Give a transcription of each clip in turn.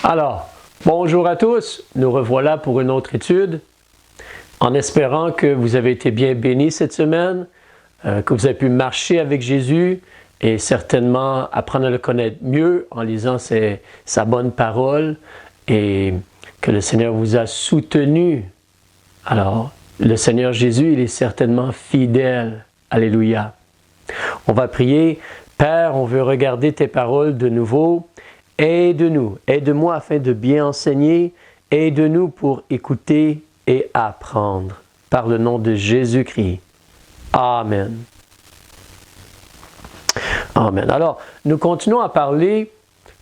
Alors, bonjour à tous, nous revoilà pour une autre étude, en espérant que vous avez été bien bénis cette semaine, que vous avez pu marcher avec Jésus et certainement apprendre à le connaître mieux en lisant sa bonne parole et que le Seigneur vous a soutenu. Alors, le Seigneur Jésus, il est certainement fidèle. Alléluia. On va prier. Père, on veut regarder tes paroles de nouveau. Aide-nous, aide-moi afin de bien enseigner. Aide-nous pour écouter et apprendre. Par le nom de Jésus-Christ. Amen. Amen. Alors, nous continuons à parler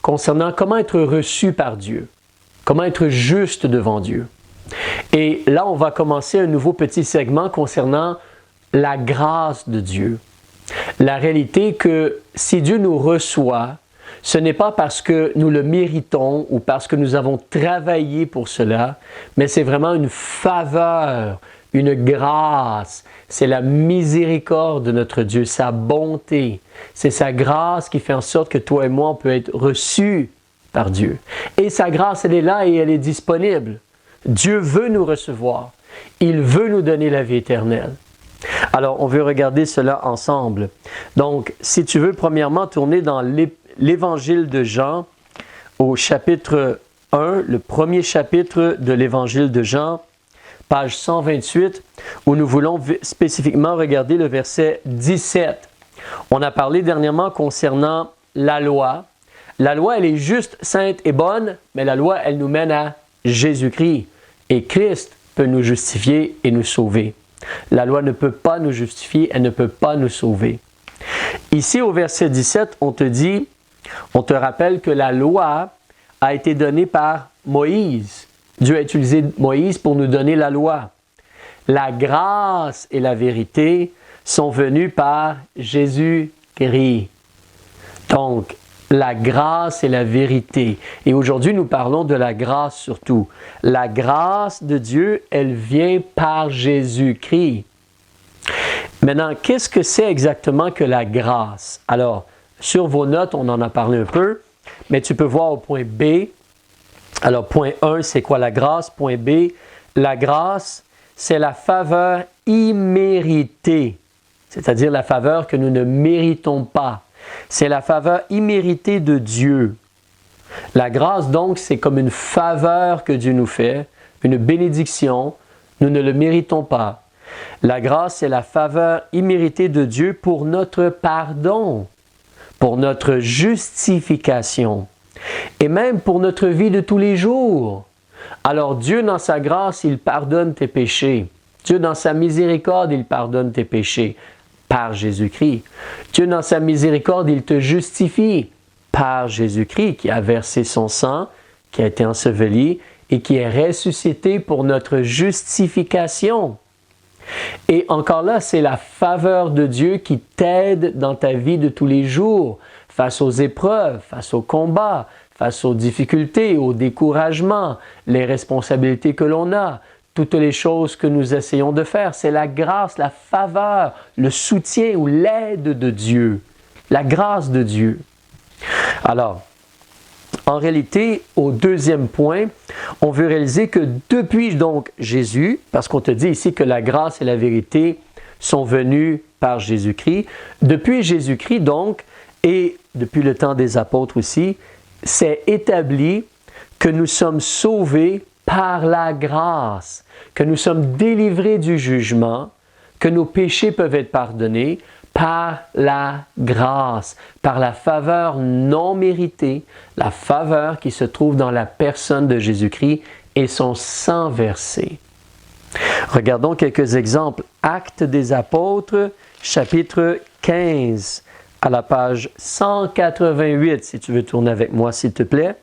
concernant comment être reçu par Dieu. Comment être juste devant Dieu. Et là, on va commencer un nouveau petit segment concernant la grâce de Dieu. La réalité que si Dieu nous reçoit, ce n'est pas parce que nous le méritons ou parce que nous avons travaillé pour cela, mais c'est vraiment une faveur, une grâce. C'est la miséricorde de notre Dieu, sa bonté. C'est sa grâce qui fait en sorte que toi et moi, on peut être reçus par Dieu. Et sa grâce, elle est là et elle est disponible. Dieu veut nous recevoir. Il veut nous donner la vie éternelle. Alors, on veut regarder cela ensemble. Donc, si tu veux, premièrement, tourner dans l'Évangile de Jean, au chapitre 1, le premier chapitre de l'Évangile de Jean, page 128, où nous voulons spécifiquement regarder le verset 17. On a parlé dernièrement concernant la loi. La loi, elle est juste, sainte et bonne, mais la loi, elle nous mène à Jésus-Christ. Et Christ peut nous justifier et nous sauver. La loi ne peut pas nous justifier, elle ne peut pas nous sauver. Ici, au verset 17, on te rappelle que la loi a été donnée par Moïse. Dieu a utilisé Moïse pour nous donner la loi. La grâce et la vérité sont venues par Jésus-Christ. Donc, la grâce et la vérité. Et aujourd'hui, nous parlons de la grâce surtout. La grâce de Dieu, elle vient par Jésus-Christ. Maintenant, qu'est-ce que c'est exactement que la grâce? Alors, sur vos notes, on en a parlé un peu, mais tu peux voir au point B. Alors, point 1, c'est quoi la grâce? Point B, la grâce, c'est la faveur imméritée, c'est-à-dire la faveur que nous ne méritons pas. C'est la faveur imméritée de Dieu. La grâce, donc, c'est comme une faveur que Dieu nous fait, une bénédiction. Nous ne le méritons pas. La grâce, c'est la faveur imméritée de Dieu pour notre pardon, pour notre justification et même pour notre vie de tous les jours. Alors Dieu, dans sa grâce, il pardonne tes péchés. Dieu, dans sa miséricorde, il pardonne tes péchés. Par Jésus-Christ. Dieu, dans sa miséricorde, il te justifie par Jésus-Christ qui a versé son sang, qui a été enseveli et qui est ressuscité pour notre justification. Et encore là, c'est la faveur de Dieu qui t'aide dans ta vie de tous les jours, face aux épreuves, face aux combats, face aux difficultés, aux découragements, les responsabilités que l'on a. Toutes les choses que nous essayons de faire, c'est la grâce, la faveur, le soutien ou l'aide de Dieu. La grâce de Dieu. Alors, en réalité, au deuxième point, on veut réaliser que depuis donc Jésus, parce qu'on te dit ici que la grâce et la vérité sont venues par Jésus-Christ, depuis Jésus-Christ donc, et depuis le temps des apôtres aussi, c'est établi que nous sommes sauvés par la grâce, que nous sommes délivrés du jugement, que nos péchés peuvent être pardonnés par la grâce, par la faveur non méritée, la faveur qui se trouve dans la personne de Jésus-Christ et son sang versé. Regardons quelques exemples. Actes des apôtres, chapitre 15, à la page 188, si tu veux tourner avec moi, s'il te plaît.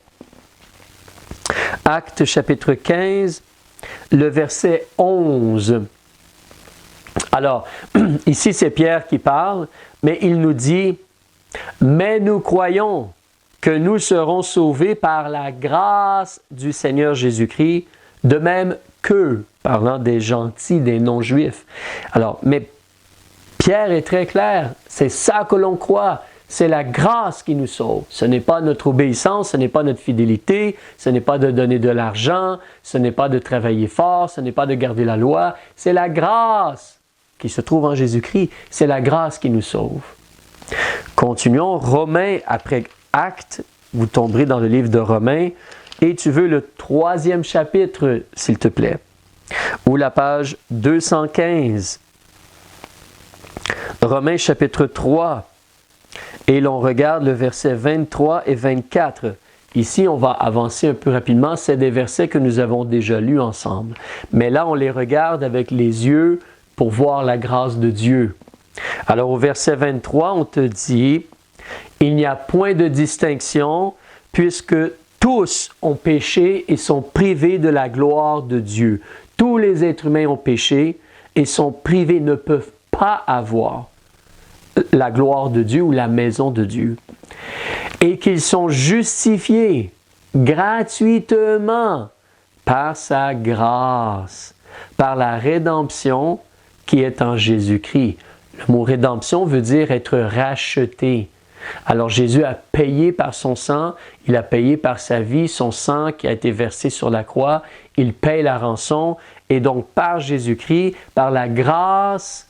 Actes chapitre 15, le verset 11. Alors, ici c'est Pierre qui parle, mais il nous dit « Mais nous croyons que nous serons sauvés par la grâce du Seigneur Jésus-Christ, de même qu'eux, parlant des gentils, des non-juifs. » Alors, mais Pierre est très clair, c'est ça que l'on croit, c'est la grâce qui nous sauve. Ce n'est pas notre obéissance, ce n'est pas notre fidélité, ce n'est pas de donner de l'argent, ce n'est pas de travailler fort, ce n'est pas de garder la loi. C'est la grâce qui se trouve en Jésus-Christ. C'est la grâce qui nous sauve. Continuons. Romains après Actes. Vous tomberez dans le livre de Romains. Et tu veux le 3e chapitre, s'il te plaît. Ou la page 215. Romains chapitre 3. Et l'on regarde le verset 23 et 24. Ici, on va avancer un peu rapidement. C'est des versets que nous avons déjà lus ensemble. Mais là, on les regarde avec les yeux pour voir la grâce de Dieu. Alors, au verset 23, on te dit, « Il n'y a point de distinction, puisque tous ont péché et sont privés de la gloire de Dieu. » Tous les êtres humains ont péché et sont privés, ne peuvent pas avoir la gloire de Dieu ou la maison de Dieu. Et qu'ils sont justifiés gratuitement par sa grâce, par la rédemption qui est en Jésus-Christ. Le mot rédemption veut dire être racheté. Alors Jésus a payé par son sang, il a payé par sa vie, son sang qui a été versé sur la croix, il paye la rançon et donc par Jésus-Christ, par la grâce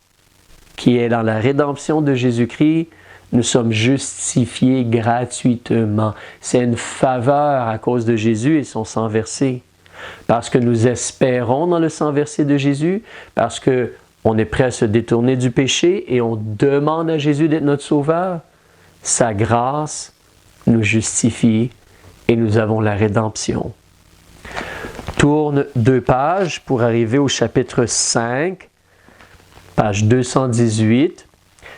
qui est dans la rédemption de Jésus-Christ, nous sommes justifiés gratuitement. C'est une faveur à cause de Jésus et son sang versé. Parce que nous espérons dans le sang versé de Jésus, parce qu'on est prêt à se détourner du péché et on demande à Jésus d'être notre sauveur. Sa grâce nous justifie et nous avons la rédemption. Tourne 2 pages pour arriver au chapitre 5, page 218.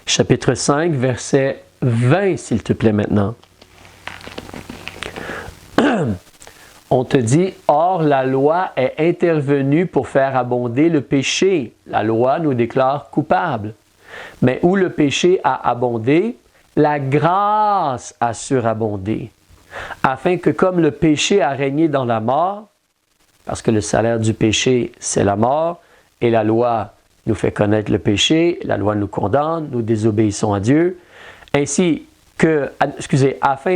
Chapitre 5, verset 20, s'il te plaît maintenant. On te dit, « Or, la loi est intervenue pour faire abonder le péché. La loi nous déclare coupables. Mais où le péché a abondé, la grâce a surabondé, afin que comme le péché a régné dans la mort, parce que le salaire du péché, c'est la mort, et la loi nous fait connaître le péché, la loi nous condamne, nous désobéissons à Dieu, afin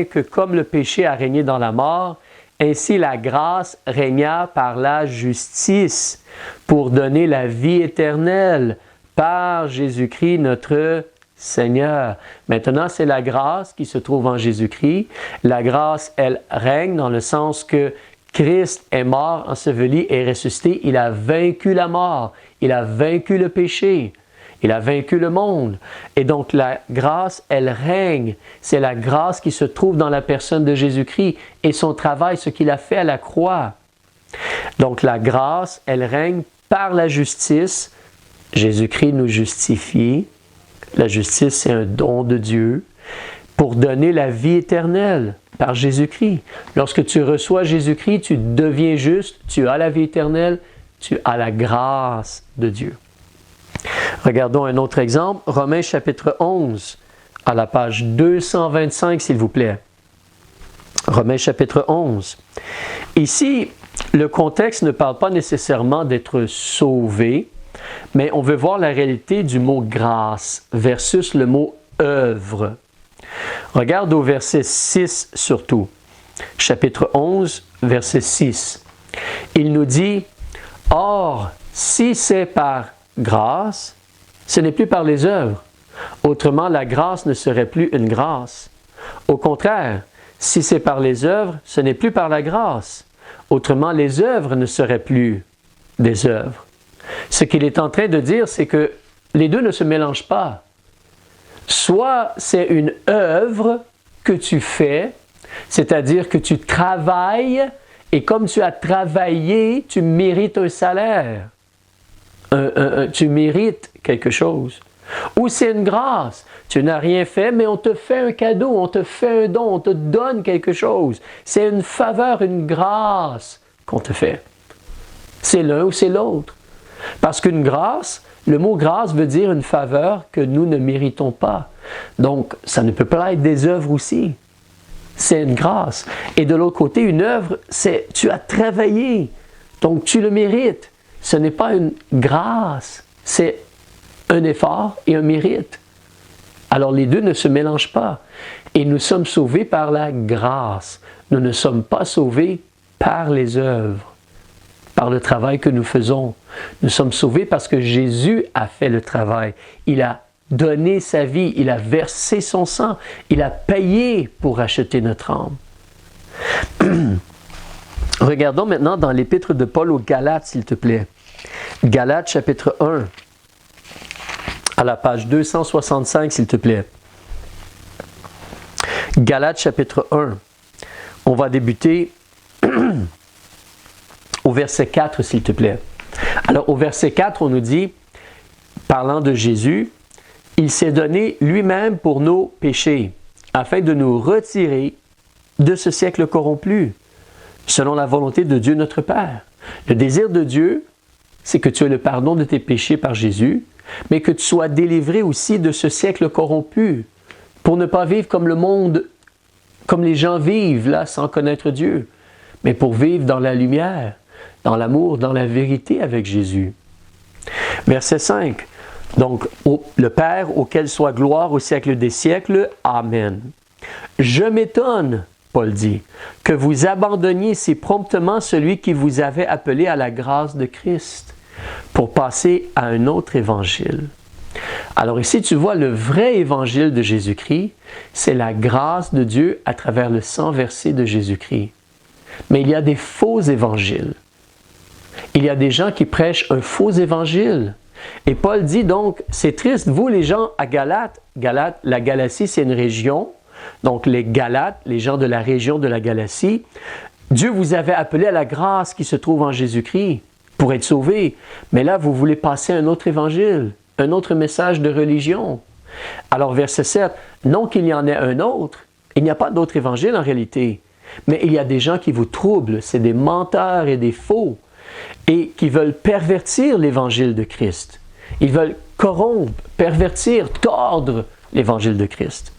que comme le péché a régné dans la mort, ainsi la grâce régna par la justice pour donner la vie éternelle par Jésus-Christ notre Seigneur. Maintenant, c'est la grâce qui se trouve en Jésus-Christ. La grâce, elle règne dans le sens que Christ est mort, enseveli et ressuscité. Il a vaincu la mort. Il a vaincu le péché. Il a vaincu le monde. Et donc, la grâce, elle règne. C'est la grâce qui se trouve dans la personne de Jésus-Christ et son travail, ce qu'il a fait à la croix. Donc, la grâce, elle règne par la justice. Jésus-Christ nous justifie. La justice, c'est un don de Dieu pour donner la vie éternelle par Jésus-Christ. Lorsque tu reçois Jésus-Christ, tu deviens juste, tu as la vie éternelle, tu as la grâce de Dieu. Regardons un autre exemple, Romains chapitre 11, à la page 225, s'il vous plaît. Romains chapitre 11. Ici, le contexte ne parle pas nécessairement d'être sauvé, mais on veut voir la réalité du mot grâce versus le mot œuvre. Regarde au verset 6 surtout. Chapitre 11, verset 6. Il nous dit, « Or, si c'est par grâce, ce n'est plus par les œuvres. Autrement, la grâce ne serait plus une grâce. Au contraire, si c'est par les œuvres, ce n'est plus par la grâce. Autrement, les œuvres ne seraient plus des œuvres. » Ce qu'il est en train de dire, c'est que les deux ne se mélangent pas. Soit c'est une œuvre que tu fais, c'est-à-dire que tu travailles, et comme tu as travaillé, tu mérites un salaire. Tu mérites quelque chose. Ou c'est une grâce. Tu n'as rien fait, mais on te fait un cadeau, on te fait un don, on te donne quelque chose. C'est une faveur, une grâce qu'on te fait. C'est l'un ou c'est l'autre. Parce qu'une grâce, le mot grâce veut dire une faveur que nous ne méritons pas. Donc, ça ne peut pas être des œuvres aussi. C'est une grâce. Et de l'autre côté, une œuvre, c'est tu as travaillé, donc tu le mérites. Ce n'est pas une grâce, c'est un effort et un mérite. Alors les deux ne se mélangent pas. Et nous sommes sauvés par la grâce. Nous ne sommes pas sauvés par les œuvres, par le travail que nous faisons. Nous sommes sauvés parce que Jésus a fait le travail. Il a donné sa vie, il a versé son sang, il a payé pour acheter notre âme. Regardons maintenant dans l'épître de Paul aux Galates, s'il te plaît. Galates chapitre 1, à la page 265, s'il te plaît. Galates chapitre 1. On va débuter au verset 4, s'il te plaît. Alors, au verset 4, on nous dit, parlant de Jésus, « Il s'est donné lui-même pour nos péchés, afin de nous retirer de ce siècle corrompu, selon la volonté de Dieu notre Père. » Le désir de Dieu, c'est que tu aies le pardon de tes péchés par Jésus, mais que tu sois délivré aussi de ce siècle corrompu, pour ne pas vivre comme le monde, comme les gens vivent là, sans connaître Dieu, mais pour vivre dans la lumière, dans l'amour, dans la vérité avec Jésus. Verset 5. Donc, le Père, auquel soit gloire au siècle des siècles. Amen. Je m'étonne, Paul dit, que vous abandonniez si promptement celui qui vous avait appelé à la grâce de Christ, pour passer à un autre évangile. Alors ici, tu vois, le vrai évangile de Jésus-Christ, c'est la grâce de Dieu à travers le sang versé de Jésus-Christ. Mais il y a des faux évangiles. Il y a des gens qui prêchent un faux évangile. Et Paul dit donc, c'est triste, vous les gens à Galate, la Galatie c'est une région, donc les Galates, les gens de la région de la Galatie, Dieu vous avait appelé à la grâce qui se trouve en Jésus-Christ pour être sauvés. Mais là, vous voulez passer un autre évangile, un autre message de religion. Alors verset 7, non qu'il y en ait un autre, il n'y a pas d'autre évangile en réalité, mais il y a des gens qui vous troublent, c'est des menteurs et des faux, et qui veulent pervertir l'évangile de Christ. Ils veulent corrompre, pervertir, tordre l'évangile de Christ.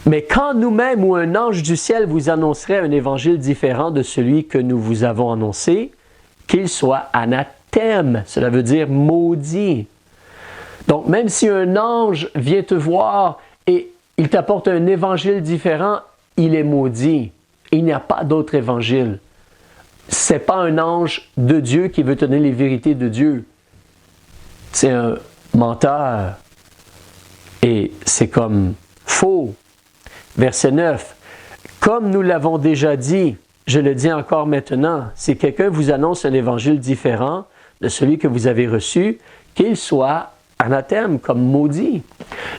Mais quand nous-mêmes ou un ange du ciel vous annoncerait un évangile différent de celui que nous vous avons annoncé, qu'il soit anathème, cela veut dire maudit. Donc même si un ange vient te voir et il t'apporte un évangile différent, il est maudit. Il n'y a pas d'autre évangile. Ce n'est pas un ange de Dieu qui veut te donner les vérités de Dieu. C'est un menteur. Et c'est comme faux. Verset 9. Comme nous l'avons déjà dit, je le dis encore maintenant, si quelqu'un vous annonce un évangile différent de celui que vous avez reçu, qu'il soit anathème, comme maudit.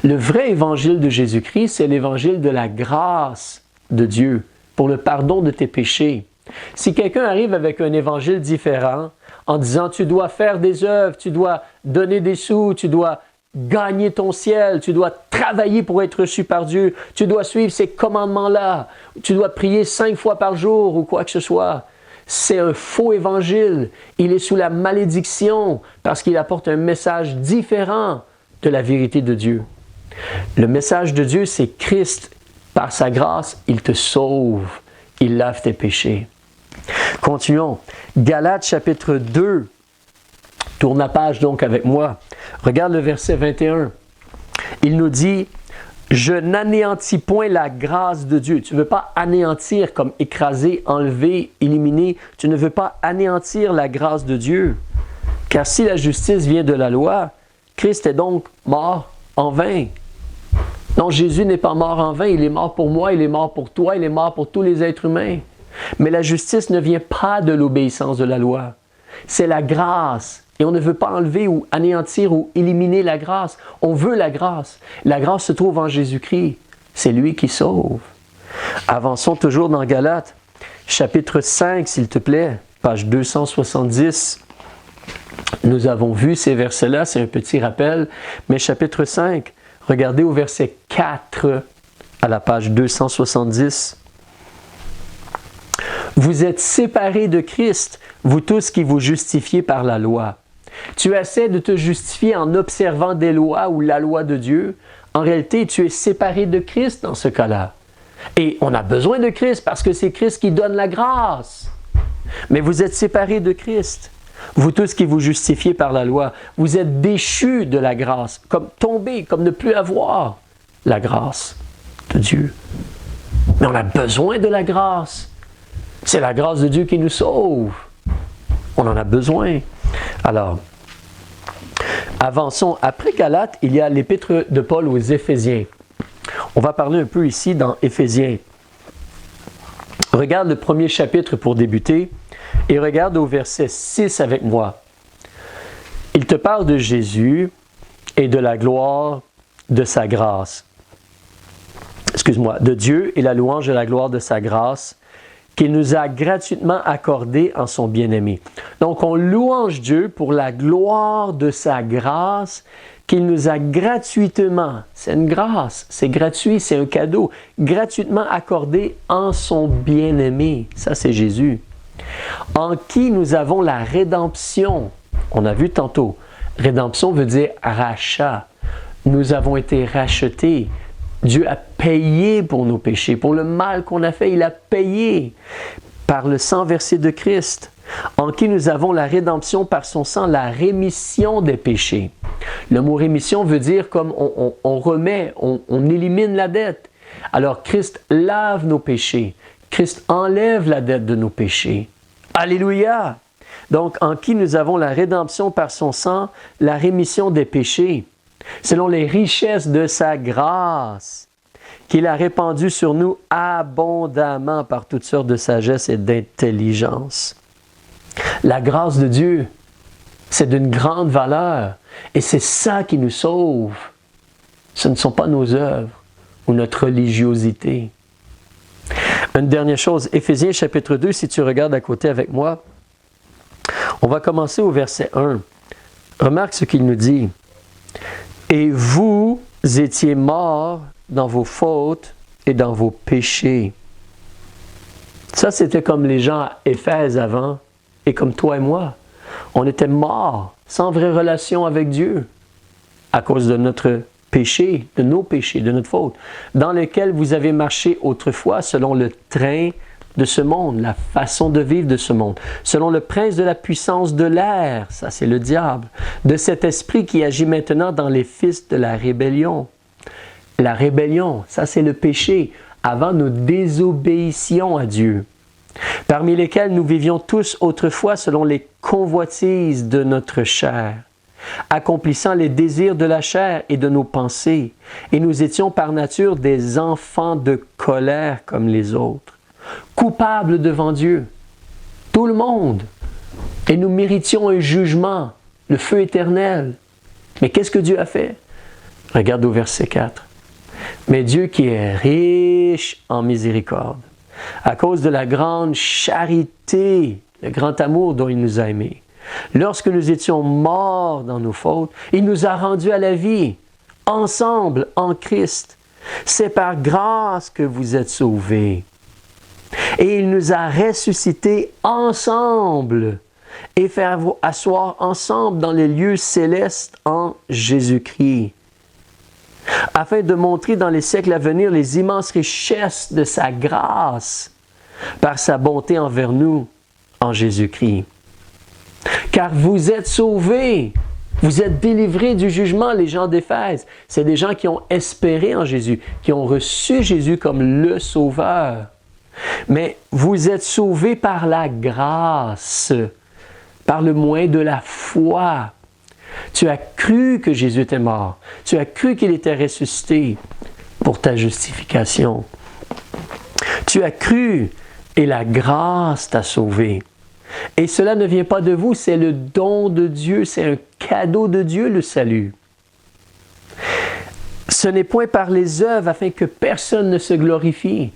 Le vrai évangile de Jésus-Christ, c'est l'évangile de la grâce de Dieu pour le pardon de tes péchés. Si quelqu'un arrive avec un évangile différent en disant tu dois faire des œuvres, tu dois donner des sous, tu dois gagner ton ciel, tu dois travailler pour être reçu par Dieu, tu dois suivre ces commandements-là, tu dois prier 5 fois par jour ou quoi que ce soit, c'est un faux évangile. Il est sous la malédiction parce qu'il apporte un message différent de la vérité de Dieu. Le message de Dieu, c'est Christ. Par sa grâce, il te sauve. Il lave tes péchés. Continuons. Galates chapitre 2. Tourne la page donc avec moi. Regarde le verset 21. Il nous dit « Je n'anéantis point la grâce de Dieu. » Tu ne veux pas anéantir comme écraser, enlever, éliminer. Tu ne veux pas anéantir la grâce de Dieu. Car si la justice vient de la loi, Christ est donc mort en vain. Non, Jésus n'est pas mort en vain, il est mort pour moi, il est mort pour toi, il est mort pour tous les êtres humains. Mais la justice ne vient pas de l'obéissance de la loi. C'est la grâce. Et on ne veut pas enlever ou anéantir ou éliminer la grâce. On veut la grâce. La grâce se trouve en Jésus-Christ. C'est lui qui sauve. Avançons toujours dans Galates, chapitre 5, s'il te plaît, page 270. Nous avons vu ces versets-là, c'est un petit rappel. Mais chapitre 5, regardez au verset 4 à la page 270. Vous êtes séparés de Christ, vous tous qui vous justifiez par la loi. Tu essaies de te justifier en observant des lois ou la loi de Dieu. En réalité, tu es séparé de Christ dans ce cas-là. Et on a besoin de Christ parce que c'est Christ qui donne la grâce. Mais vous êtes séparés de Christ. Vous tous qui vous justifiez par la loi, vous êtes déchus de la grâce, comme tombés, comme ne plus avoir la grâce de Dieu. Mais on a besoin de la grâce. C'est la grâce de Dieu qui nous sauve. On en a besoin. Alors, avançons. Après Galates, il y a l'épître de Paul aux Éphésiens. On va parler un peu ici dans Éphésiens. Regarde le premier chapitre pour débuter et regarde au verset 6 avec moi. Il te parle de Jésus et de la gloire de sa grâce. Excuse-moi, de Dieu et la louange de la gloire de sa grâce qu'il nous a gratuitement accordée en son bien-aimé. Donc, on louange Dieu pour la gloire de sa grâce qu'il nous a gratuitement, c'est une grâce, c'est gratuit, c'est un cadeau, gratuitement accordé en son bien-aimé. Ça, c'est Jésus. En qui nous avons la rédemption. On a vu tantôt, rédemption veut dire rachat. Nous avons été rachetés. Dieu a payé pour nos péchés, pour le mal qu'on a fait, il a payé par le sang versé de Christ, en qui nous avons la rédemption par son sang, la rémission des péchés. Le mot rémission veut dire comme on remet, on élimine la dette. Alors Christ lave nos péchés, Christ enlève la dette de nos péchés. Alléluia! Donc en qui nous avons la rédemption par son sang, la rémission des péchés, selon les richesses de sa grâce, qu'il a répandue sur nous abondamment par toutes sortes de sagesse et d'intelligence. La grâce de Dieu, c'est d'une grande valeur et c'est ça qui nous sauve. Ce ne sont pas nos œuvres ou notre religiosité. Une dernière chose, Éphésiens chapitre 2, si tu regardes à côté avec moi, on va commencer au verset 1. Remarque ce qu'il nous dit. « Et vous étiez morts dans vos fautes et dans vos péchés. » Ça, c'était comme les gens à Éphèse avant et comme toi et moi. On était morts, sans vraie relation avec Dieu, à cause de notre péché, de nos péchés, de notre faute, dans lesquels vous avez marché autrefois selon le train de ce monde, la façon de vivre de ce monde, selon le prince de la puissance de l'air, ça c'est le diable, de cet esprit qui agit maintenant dans les fils de la rébellion. La rébellion, ça c'est le péché. Avant, nous désobéissions à Dieu, parmi lesquels nous vivions tous autrefois selon les convoitises de notre chair, accomplissant les désirs de la chair et de nos pensées, et nous étions par nature des enfants de colère comme les autres, coupables devant Dieu, tout le monde, et nous méritions un jugement, le feu éternel. Mais qu'est-ce que Dieu a fait? Regarde au verset 4. Mais Dieu qui est riche en miséricorde, à cause de la grande charité, le grand amour dont il nous a aimés, lorsque nous étions morts dans nos fautes, il nous a rendus à la vie, ensemble en Christ. C'est par grâce que vous êtes sauvés. Et il nous a ressuscités ensemble et fait asseoir ensemble dans les lieux célestes en Jésus-Christ, afin de montrer dans les siècles à venir les immenses richesses de sa grâce par sa bonté envers nous en Jésus-Christ. Car vous êtes sauvés, vous êtes délivrés du jugement, les gens d'Éphèse. C'est des gens qui ont espéré en Jésus, qui ont reçu Jésus comme le Sauveur. Mais vous êtes sauvés par la grâce, par le moyen de la foi. Tu as cru que Jésus était mort. Tu as cru qu'il était ressuscité pour ta justification. Tu as cru et la grâce t'a sauvé. Et cela ne vient pas de vous, c'est le don de Dieu, c'est un cadeau de Dieu le salut. Ce n'est point par les œuvres afin que personne ne se glorifie.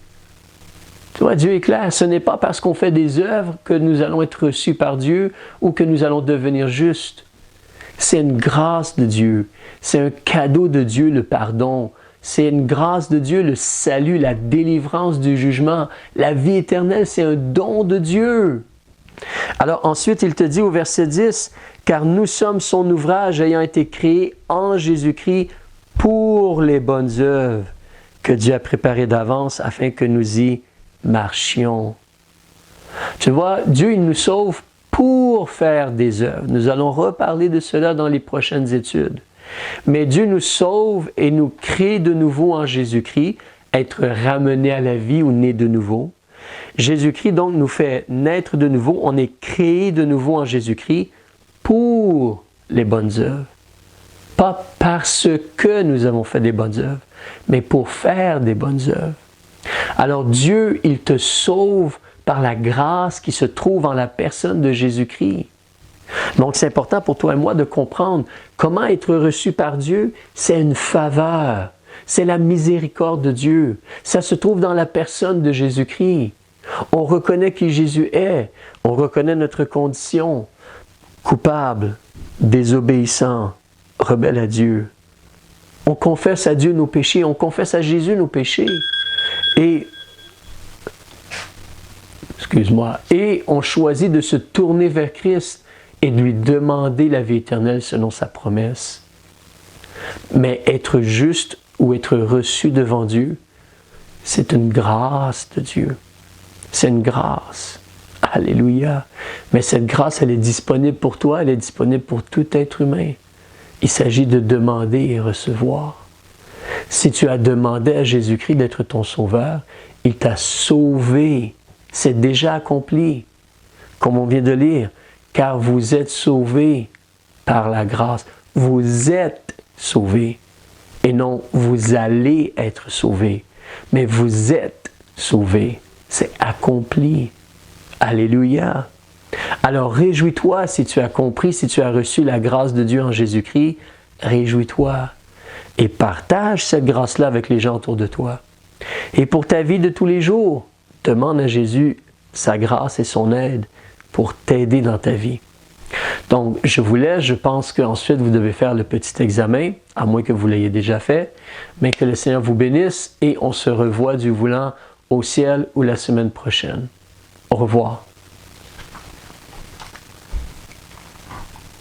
Tu vois, Dieu est clair, ce n'est pas parce qu'on fait des œuvres que nous allons être reçus par Dieu ou que nous allons devenir justes. C'est une grâce de Dieu, c'est un cadeau de Dieu le pardon, c'est une grâce de Dieu le salut, la délivrance du jugement, la vie éternelle, c'est un don de Dieu. Alors ensuite, il te dit au verset 10, « Car nous sommes son ouvrage ayant été créé en Jésus-Christ pour les bonnes œuvres que Dieu a préparées d'avance afin que nous y marchions. » Tu vois, Dieu, il nous sauve pour faire des œuvres. Nous allons reparler de cela dans les prochaines études. Mais Dieu nous sauve et nous crée de nouveau en Jésus-Christ, être ramené à la vie ou né de nouveau. Jésus-Christ donc nous fait naître de nouveau, on est créé de nouveau en Jésus-Christ pour les bonnes œuvres. Pas parce que nous avons fait des bonnes œuvres, mais pour faire des bonnes œuvres. Alors Dieu, il te sauve par la grâce qui se trouve en la personne de Jésus-Christ. Donc c'est important pour toi et moi de comprendre comment être reçu par Dieu, c'est une faveur, c'est la miséricorde de Dieu. Ça se trouve dans la personne de Jésus-Christ. On reconnaît qui Jésus est, on reconnaît notre condition, coupable, désobéissant, rebelle à Dieu. On confesse à Dieu nos péchés, on confesse à Jésus nos péchés. Et on choisit de se tourner vers Christ et de lui demander la vie éternelle selon sa promesse. Mais être juste ou être reçu devant Dieu, c'est une grâce de Dieu. C'est une grâce. Alléluia. Mais cette grâce, elle est disponible pour toi, elle est disponible pour tout être humain. Il s'agit de demander et recevoir. Si tu as demandé à Jésus-Christ d'être ton sauveur, il t'a sauvé. C'est déjà accompli. Comme on vient de lire, car vous êtes sauvés par la grâce. Vous êtes sauvés. Et non, vous allez être sauvés. Mais vous êtes sauvés. C'est accompli. Alléluia. Alors réjouis-toi si tu as compris, si tu as reçu la grâce de Dieu en Jésus-Christ. Réjouis-toi. Et partage cette grâce-là avec les gens autour de toi. Et pour ta vie de tous les jours, demande à Jésus sa grâce et son aide pour t'aider dans ta vie. Donc, je vous laisse. Je pense qu'ensuite, vous devez faire le petit examen, à moins que vous l'ayez déjà fait. Mais que le Seigneur vous bénisse et on se revoit, Dieu voulant, au ciel ou la semaine prochaine. Au revoir.